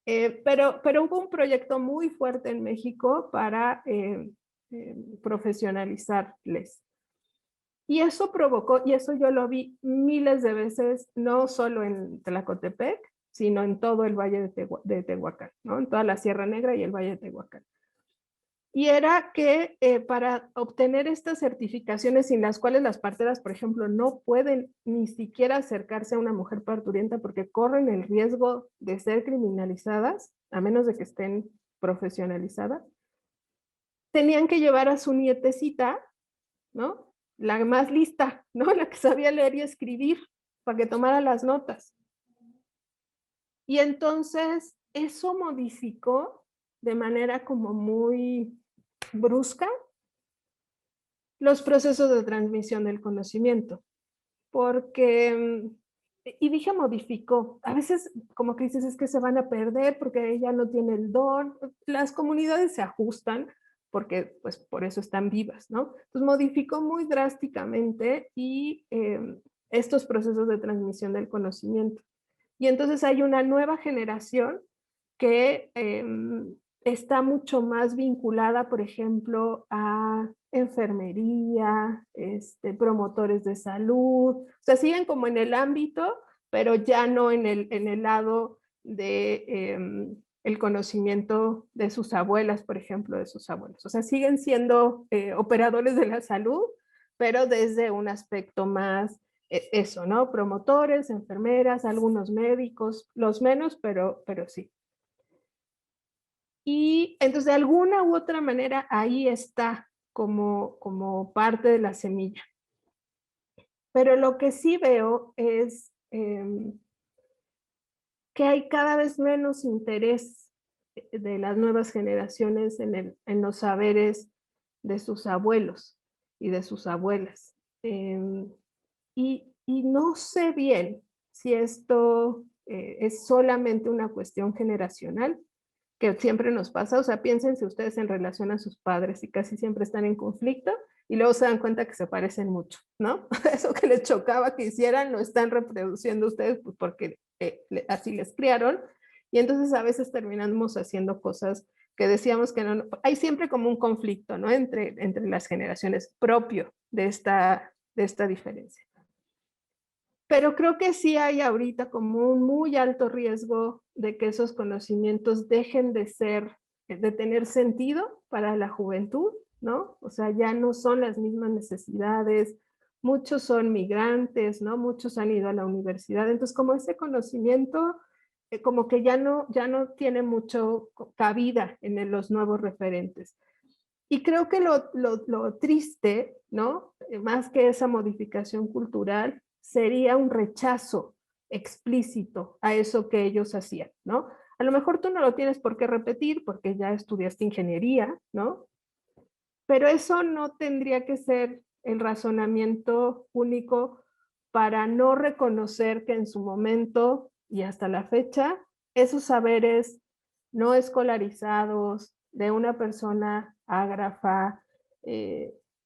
Speaker 3: Pero hubo un proyecto muy fuerte en México para profesionalizarles. Y eso provocó, y eso yo lo vi miles de veces, no solo en Tlacotepec, sino en todo el Valle de Tehuacán, ¿no? En toda la Sierra Negra y el Valle de Tehuacán. Y era que para obtener estas certificaciones sin las cuales las parteras, por ejemplo, no pueden ni siquiera acercarse a una mujer parturienta porque corren el riesgo de ser criminalizadas, a menos de que estén profesionalizadas, tenían que llevar a su nietecita, ¿no? La más lista, ¿no? La que sabía leer y escribir, para que tomara las notas. Y entonces eso modificó de manera como muy brusca los procesos de transmisión del conocimiento, porque, y dije modificó, a veces como que dices es que se van a perder porque ella no tiene el don, las comunidades se ajustan porque pues por eso están vivas, ¿no? Entonces modificó muy drásticamente y estos procesos de transmisión del conocimiento. Y entonces hay una nueva generación que está mucho más vinculada, por ejemplo, a enfermería, promotores de salud, o sea, siguen como en el ámbito, pero ya no en el lado de el conocimiento de sus abuelas, por ejemplo, de sus abuelos. O sea, siguen siendo operadores de la salud, pero desde un aspecto más eso, ¿no? Promotores, enfermeras, algunos médicos, los menos, pero sí. Y entonces de alguna u otra manera ahí está como parte de la semilla. Pero lo que sí veo es que hay cada vez menos interés de las nuevas generaciones en los saberes de sus abuelos y de sus abuelas. Y no sé bien si esto es solamente una cuestión generacional, que siempre nos pasa, o sea, piénsense ustedes en relación a sus padres y casi siempre están en conflicto y luego se dan cuenta que se parecen mucho, ¿no? Eso que les chocaba que hicieran lo están reproduciendo ustedes pues porque así les criaron y entonces a veces terminamos haciendo cosas que decíamos que no, hay siempre como un conflicto, ¿no? Entre las generaciones propio de esta diferencia. Pero creo que sí hay ahorita como un muy alto riesgo de que esos conocimientos dejen de tener sentido para la juventud, ¿no? O sea, ya no son las mismas necesidades, muchos son migrantes, ¿no? Muchos han ido a la universidad, entonces como ese conocimiento como que ya no tiene mucho cabida en los nuevos referentes. Y creo que lo triste, ¿no? Más que esa modificación cultural, sería un rechazo explícito a eso que ellos hacían, ¿no? A lo mejor tú no lo tienes por qué repetir porque ya estudiaste ingeniería, ¿no? Pero eso no tendría que ser el razonamiento único para no reconocer que en su momento y hasta la fecha, esos saberes no escolarizados de una persona ágrafa,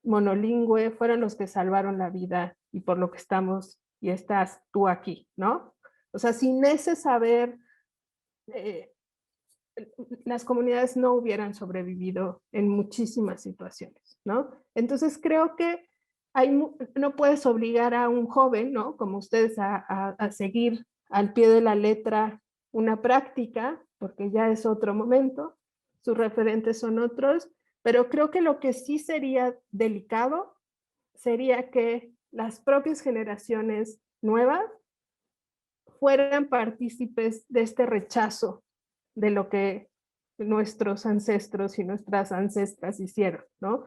Speaker 3: monolingüe, fueron los que salvaron la vida y por lo que estamos y estás tú aquí, ¿no? O sea, sin ese saber, las comunidades no hubieran sobrevivido en muchísimas situaciones, ¿no? Entonces creo que no puedes obligar a un joven, ¿no? Como ustedes a seguir al pie de la letra una práctica, porque ya es otro momento, sus referentes son otros, pero creo que lo que sí sería delicado sería que las propias generaciones nuevas fueran partícipes de este rechazo de lo que nuestros ancestros y nuestras ancestras hicieron, ¿no?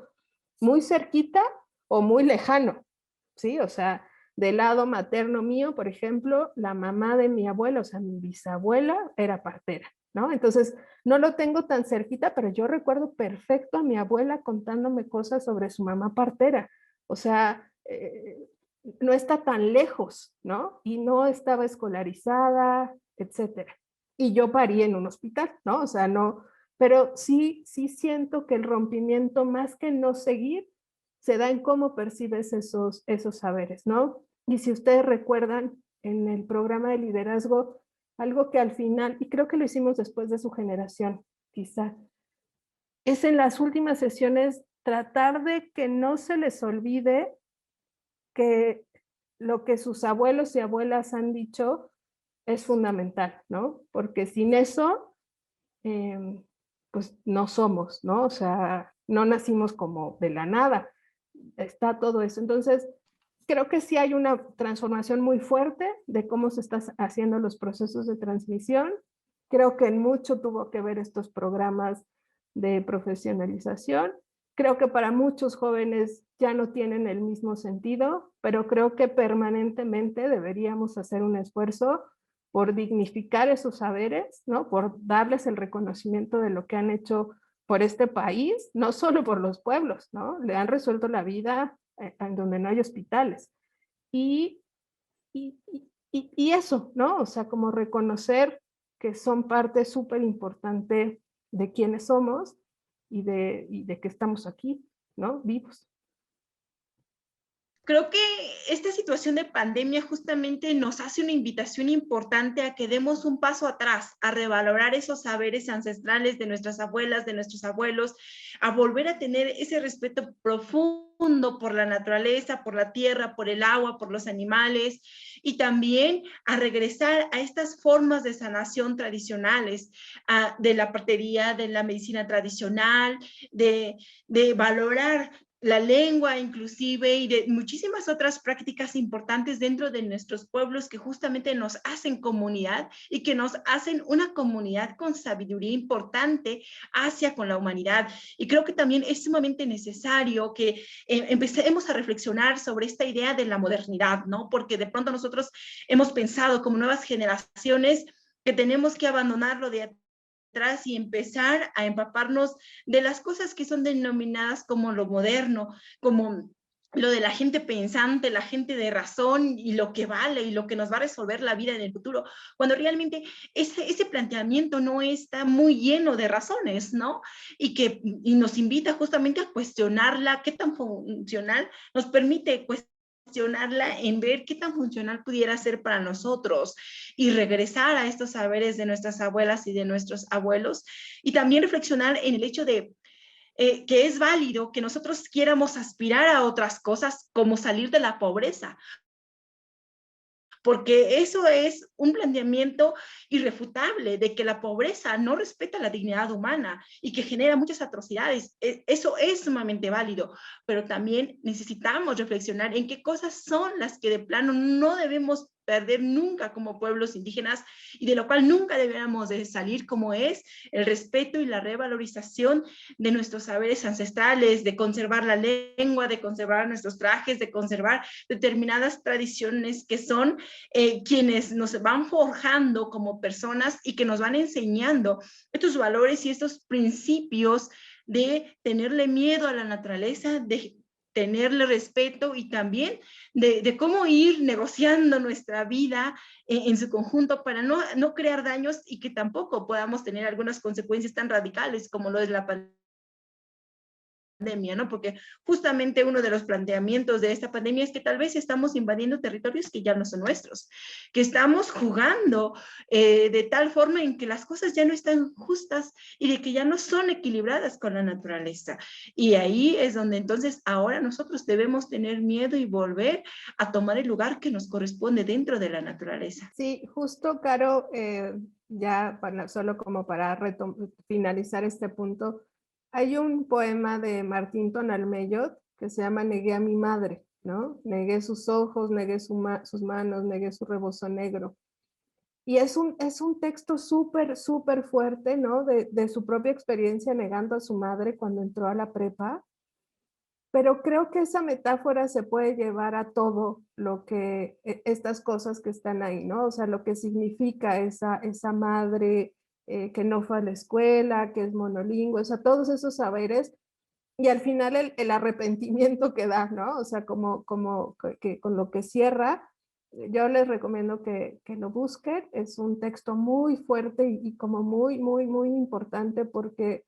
Speaker 3: Muy cerquita o muy lejano, ¿sí? O sea, del lado materno mío, por ejemplo, la mamá de mi abuela, o sea, mi bisabuela, era partera, ¿no? Entonces, no lo tengo tan cerquita, pero yo recuerdo perfecto a mi abuela contándome cosas sobre su mamá partera. O sea, no está tan lejos, ¿no? Y no estaba escolarizada, etcétera. Y yo parí en un hospital, ¿no? O sea, no, pero sí siento que el rompimiento, más que no seguir, se da en cómo percibes esos saberes, ¿no? Y si ustedes recuerdan, en el programa de liderazgo, algo que al final, y creo que lo hicimos después de su generación, quizá, es en las últimas sesiones tratar de que no se les olvide que lo que sus abuelos y abuelas han dicho es fundamental, ¿no? Porque sin eso, pues no somos, ¿no? O sea, no nacimos como de la nada, está todo eso. Entonces, creo que sí hay una transformación muy fuerte de cómo se están haciendo los procesos de transmisión. Creo que en mucho tuvo que ver estos programas de profesionalización. Creo que para muchos jóvenes ya no tienen el mismo sentido, pero creo que permanentemente deberíamos hacer un esfuerzo por dignificar esos saberes, ¿no? Por darles el reconocimiento de lo que han hecho por este país, no solo por los pueblos, ¿no? Le han resuelto la vida en donde no hay hospitales. Y, y, y eso, ¿no? O sea, como reconocer que son parte súper importante de quiénes somos y de que estamos aquí, ¿no? Vivos.
Speaker 1: Creo que esta situación de pandemia justamente nos hace una invitación importante a que demos un paso atrás, a revalorar esos saberes ancestrales de nuestras abuelas, de nuestros abuelos, a volver a tener ese respeto profundo por la naturaleza, por la tierra, por el agua, por los animales, y también a regresar a estas formas de sanación tradicionales, de la partería, de la medicina tradicional, de valorar la lengua inclusive y de muchísimas otras prácticas importantes dentro de nuestros pueblos que justamente nos hacen comunidad y que nos hacen una comunidad con sabiduría importante hacia con la humanidad. Y creo que también es sumamente necesario que empecemos a reflexionar sobre esta idea de la modernidad, ¿no? Porque de pronto nosotros hemos pensado como nuevas generaciones que tenemos que abandonar lo de atrás y empezar a empaparnos de las cosas que son denominadas como lo moderno, como lo de la gente pensante, la gente de razón y lo que vale y lo que nos va a resolver la vida en el futuro, cuando realmente ese planteamiento no está muy lleno de razones, ¿no? Y nos invita justamente a cuestionarla, qué tan funcional nos permite cuestionarla en ver qué tan funcional pudiera ser para nosotros y regresar a estos saberes de nuestras abuelas y de nuestros abuelos y también reflexionar en el hecho de que es válido que nosotros quieramos aspirar a otras cosas como salir de la pobreza, porque eso es un planteamiento irrefutable de que la pobreza no respeta la dignidad humana y que genera muchas atrocidades. Eso es sumamente válido, pero también necesitamos reflexionar en qué cosas son las que de plano no debemos perder nunca como pueblos indígenas y de lo cual nunca deberíamos de salir, como es el respeto y la revalorización de nuestros saberes ancestrales, de conservar la lengua, de conservar nuestros trajes, de conservar determinadas tradiciones que son quienes nos van forjando como personas y que nos van enseñando estos valores y estos principios de tenerle miedo a la naturaleza, de tenerle respeto y también de cómo ir negociando nuestra vida en su conjunto para no crear daños y que tampoco podamos tener algunas consecuencias tan radicales como lo es la pandemia, ¿no? Porque justamente uno de los planteamientos de esta pandemia es que tal vez estamos invadiendo territorios que ya no son nuestros, que estamos jugando de tal forma en que las cosas ya no están justas y de que ya no son equilibradas con la naturaleza. Y ahí es donde entonces ahora nosotros debemos tener miedo y volver a tomar el lugar que nos corresponde dentro de la naturaleza.
Speaker 3: Sí, justo, Caro, ya solo como para finalizar este punto, hay un poema de Martín Tonalmeyot que se llama Negué a mi madre, ¿no? Negué sus ojos, negué sus manos, negué su rebozo negro. Y es un texto súper fuerte, ¿no? De su propia experiencia negando a su madre cuando entró a la prepa. pero creo que esa metáfora se puede llevar a todo lo que, estas cosas que están ahí, ¿no? O sea, lo que significa esa madre que no fue a la escuela, que es monolingüe, o sea, todos esos saberes y al final el arrepentimiento que da, ¿no? O sea, como que con lo que cierra, yo les recomiendo que lo busquen. Es un texto muy fuerte y como muy, muy, muy importante porque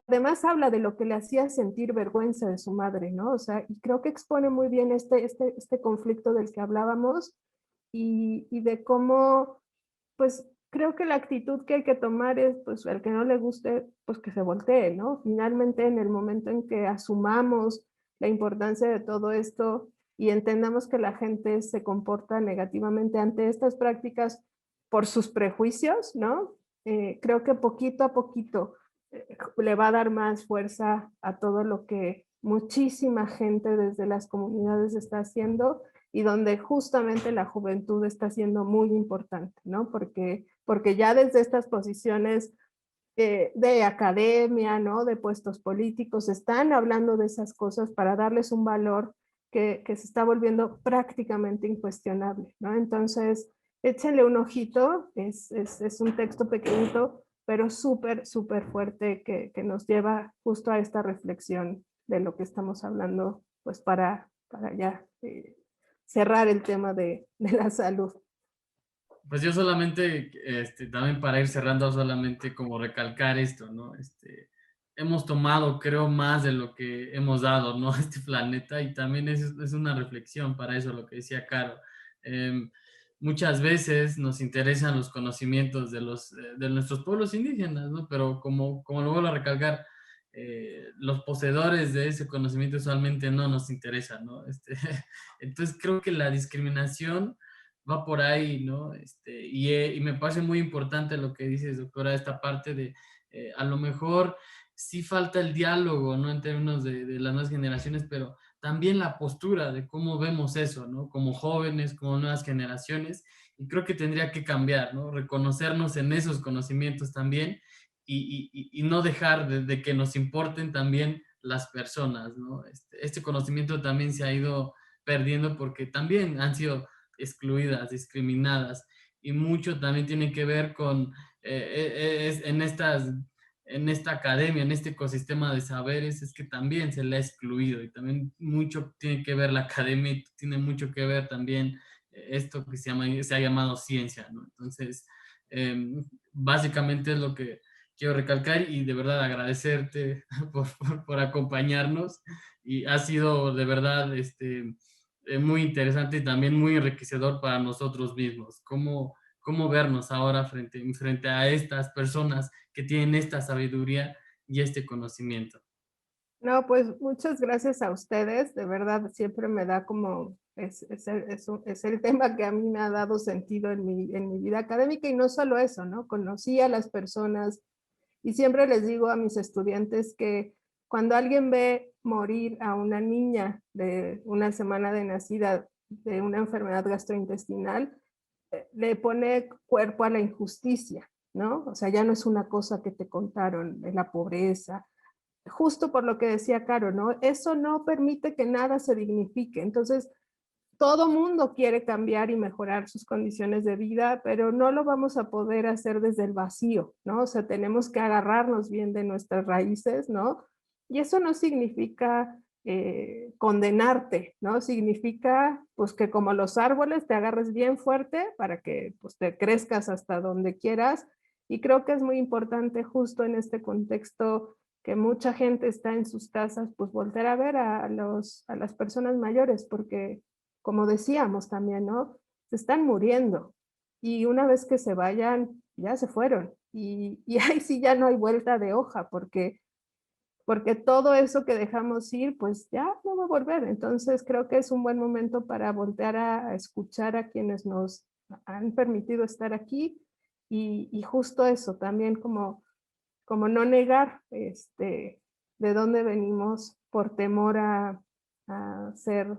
Speaker 3: además habla de lo que le hacía sentir vergüenza de su madre, ¿no? O sea, y creo que expone muy bien este conflicto del que hablábamos y de cómo, pues creo que la actitud que hay que tomar es, pues al que no le guste, pues que se voltee, ¿no? Finalmente, en el momento en que asumamos la importancia de todo esto y entendamos que la gente se comporta negativamente ante estas prácticas por sus prejuicios, ¿no? Creo que poquito a poquito le va a dar más fuerza a todo lo que muchísima gente desde las comunidades está haciendo y donde justamente la juventud está siendo muy importante, ¿no? Porque ya desde estas posiciones de academia, ¿no? De puestos políticos, están hablando de esas cosas para darles un valor que se está volviendo prácticamente incuestionable, ¿no? Entonces, échenle un ojito, es un texto pequeñito, pero súper, súper fuerte que nos lleva justo a esta reflexión de lo que estamos hablando, pues para ya cerrar el tema de la salud.
Speaker 2: Pues yo solamente, también para ir cerrando, solamente como recalcar esto, ¿no? Hemos tomado, creo, más de lo que hemos dado, ¿no? A este planeta y también es una reflexión para eso, lo que decía Caro. Muchas veces nos interesan los conocimientos de nuestros pueblos indígenas, ¿no? Pero como lo vuelvo a recalcar, los poseedores de ese conocimiento usualmente no nos interesan, ¿no? Entonces creo que la discriminación va por ahí, ¿no? Y me parece muy importante lo que dices, doctora, esta parte de, a lo mejor sí falta el diálogo, ¿no? En términos de las nuevas generaciones, pero también la postura de cómo vemos eso, ¿no? Como jóvenes, como nuevas generaciones, y creo que tendría que cambiar, ¿no? Reconocernos en esos conocimientos también y no dejar de que nos importen también las personas, ¿no? Este conocimiento también se ha ido perdiendo porque también han sido excluidas, discriminadas, y mucho también tiene que ver con en esta academia, en este ecosistema de saberes, es que también se le ha excluido y también mucho tiene que ver la academia y tiene mucho que ver también esto que se ha llamado ciencia, ¿no? Entonces, básicamente es lo que quiero recalcar y de verdad agradecerte por acompañarnos y ha sido de verdad muy interesante y también muy enriquecedor para nosotros mismos. Cómo vernos ahora frente a estas personas que tienen esta sabiduría y este conocimiento.
Speaker 3: No, pues muchas gracias a ustedes, de verdad siempre me da como, es el tema que a mí me ha dado sentido en mi vida académica y no solo eso, ¿no? Conocí a las personas y siempre les digo a mis estudiantes que cuando alguien ve morir a una niña de una semana de nacida de una enfermedad gastrointestinal, le pone cuerpo a la injusticia, ¿no? O sea, ya no es una cosa que te contaron de la pobreza, justo por lo que decía Caro, ¿no? Eso no permite que nada se dignifique. Entonces, todo mundo quiere cambiar y mejorar sus condiciones de vida, pero no lo vamos a poder hacer desde el vacío, ¿no? O sea, tenemos que agarrarnos bien de nuestras raíces, ¿no? Y eso no significa condenarte, ¿no? Significa, pues, que como los árboles te agarres bien fuerte para que, pues, te crezcas hasta donde quieras. Y creo que es muy importante justo en este contexto que mucha gente está en sus casas, pues volver a ver a las personas mayores, porque como decíamos también, ¿no? Se están muriendo y una vez que se vayan, ya se fueron y ahí sí ya no hay vuelta de hoja porque todo eso que dejamos ir, pues ya no va a volver. Entonces creo que es un buen momento para voltear a escuchar a quienes nos han permitido estar aquí y justo eso, también como no negar de dónde venimos por temor a ser,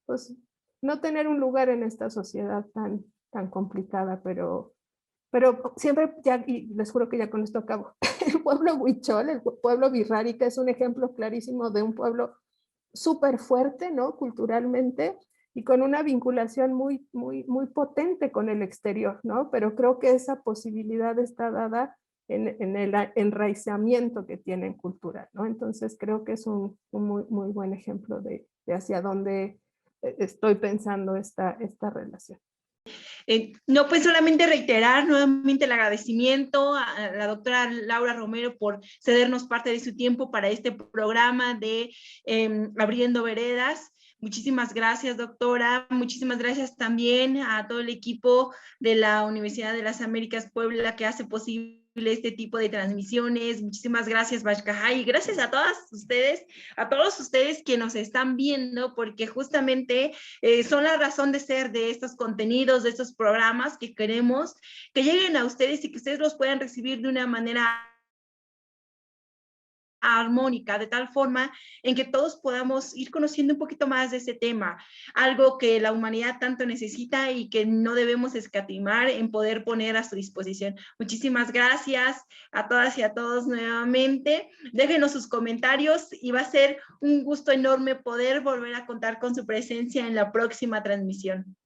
Speaker 3: pues, no tener un lugar en esta sociedad tan complicada, pero siempre, ya, y les juro que ya con esto acabo, el pueblo huichol, el pueblo birrárica es un ejemplo clarísimo de un pueblo súper fuerte, ¿no? Culturalmente, y con una vinculación muy, muy, muy potente con el exterior, ¿no? Pero creo que esa posibilidad está dada en el enraizamiento que tienen cultural, ¿no? Entonces creo que es un muy, muy buen ejemplo de hacia dónde estoy pensando esta relación.
Speaker 1: No, pues solamente reiterar nuevamente el agradecimiento a la doctora Laura Romero por cedernos parte de su tiempo para este programa de Abriendo Veredas. Muchísimas gracias, doctora. Muchísimas gracias también a todo el equipo de la Universidad de las Américas Puebla que hace posible este tipo de transmisiones. Muchísimas gracias, Bashkahai. Y gracias a todos ustedes que nos están viendo, porque justamente son la razón de ser de estos contenidos, de estos programas que queremos que lleguen a ustedes y que ustedes los puedan recibir de una manera armónica, de tal forma en que todos podamos ir conociendo un poquito más de ese tema, algo que la humanidad tanto necesita y que no debemos escatimar en poder poner a su disposición. Muchísimas gracias a todas y a todos nuevamente. Déjenos sus comentarios y va a ser un gusto enorme poder volver a contar con su presencia en la próxima transmisión.